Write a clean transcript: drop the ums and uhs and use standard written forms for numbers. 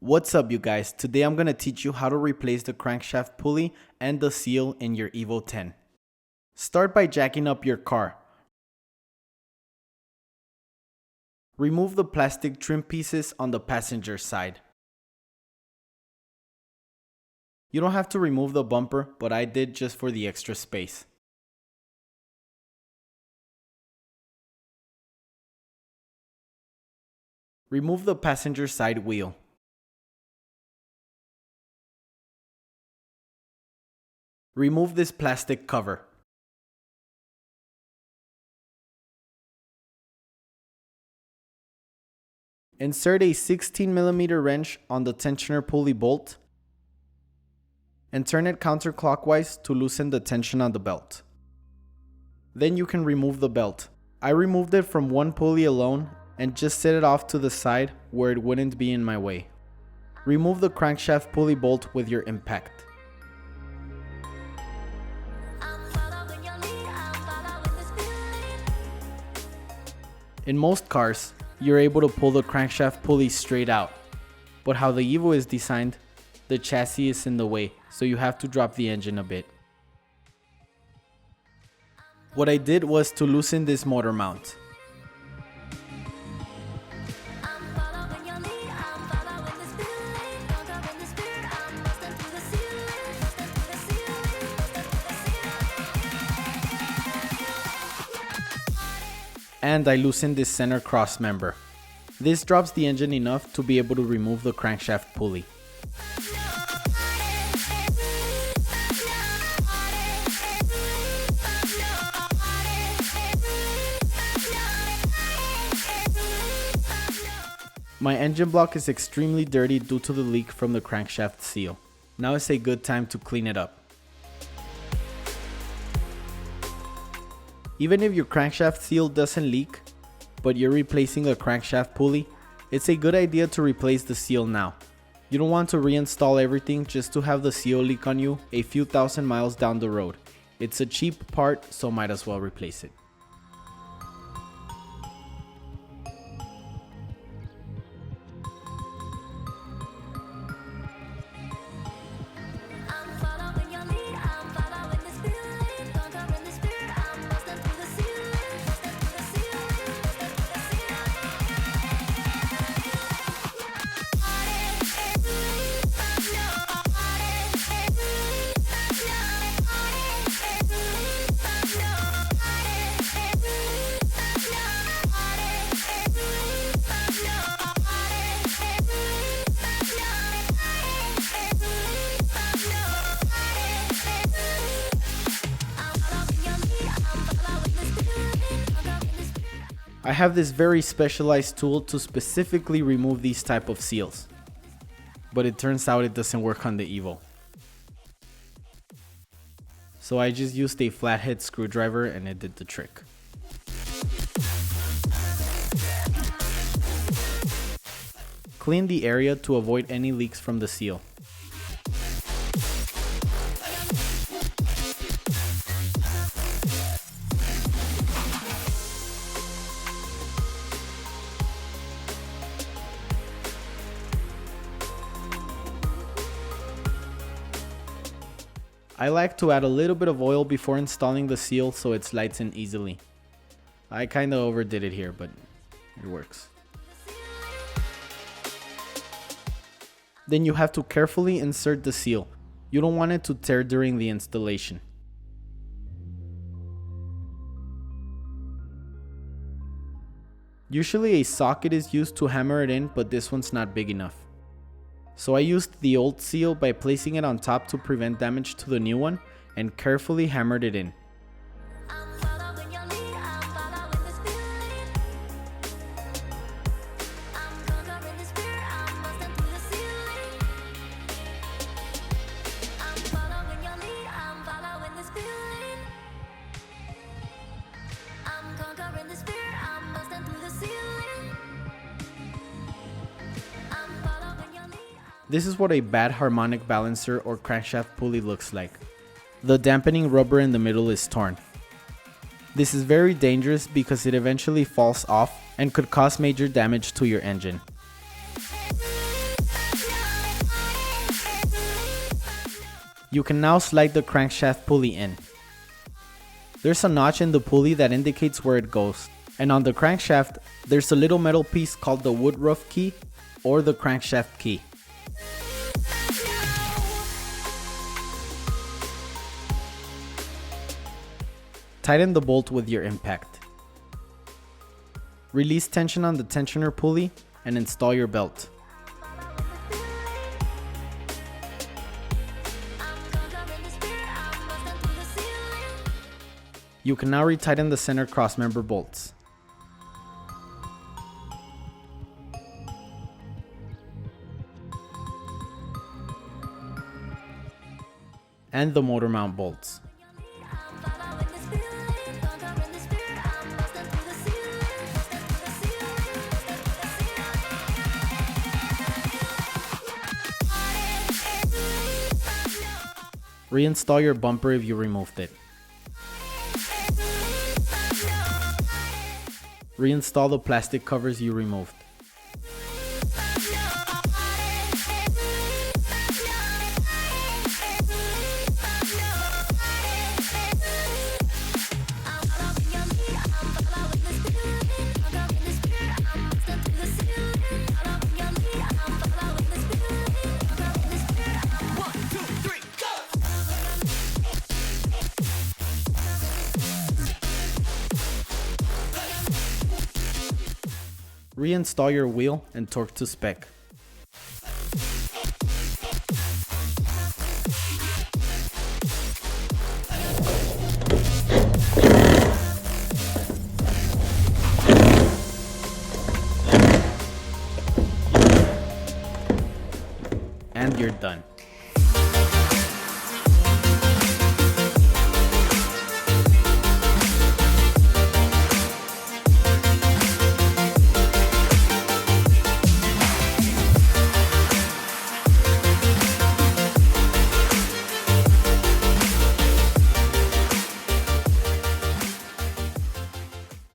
What's up, you guys? Today I'm going to teach you how to replace the crankshaft pulley and the seal in your Evo 10. Start by jacking up your car. Remove the plastic trim pieces on the passenger side. You don't have to remove the bumper, but I did just for the extra space. Remove the passenger side wheel. Remove this plastic cover. Insert a 16mm wrench on the tensioner pulley bolt and turn it counterclockwise to loosen the tension on the belt. Then you can remove the belt. I removed it from one pulley alone and just set it off to the side where it wouldn't be in my way. Remove the crankshaft pulley bolt with your impact. In most cars, you're able to pull the crankshaft pulley straight out, but how the Evo is designed, the chassis is in the way, so you have to drop the engine a bit. What I did was to loosen this motor mount. And I loosened this center cross member. This drops the engine enough to be able to remove the crankshaft pulley. My engine block is extremely dirty due to the leak from the crankshaft seal. Now is a good time to clean it up. Even if your crankshaft seal doesn't leak, but you're replacing a crankshaft pulley, it's a good idea to replace the seal now. You don't want to reinstall everything just to have the seal leak on you a few thousand miles down the road. It's a cheap part, so might as well replace it. I have this very specialized tool to specifically remove these type of seals, but it turns out it doesn't work on the Evo. So I just used a flathead screwdriver and it did the trick. Clean the area to avoid any leaks from the seal. I like to add a little bit of oil before installing the seal so it slides in easily. I kinda overdid it here, but it works. Then you have to carefully insert the seal. You don't want it to tear during the installation. Usually a socket is used to hammer it in, but this one's not big enough. So I used the old seal by placing it on top to prevent damage to the new one and carefully hammered it in. This is what a bad harmonic balancer or crankshaft pulley looks like. The dampening rubber in the middle is torn. This is very dangerous because it eventually falls off and could cause major damage to your engine. You can now slide the crankshaft pulley in. There's a notch in the pulley that indicates where it goes, and on the crankshaft, there's a little metal piece called the woodruff key or the crankshaft key. Tighten the bolt with your impact. Release tension on the tensioner pulley and install your belt. You can now retighten the center crossmember bolts. And the motor mount bolts. Reinstall your bumper if you removed it. Reinstall the plastic covers you removed. Reinstall your wheel and torque to spec. And you're done.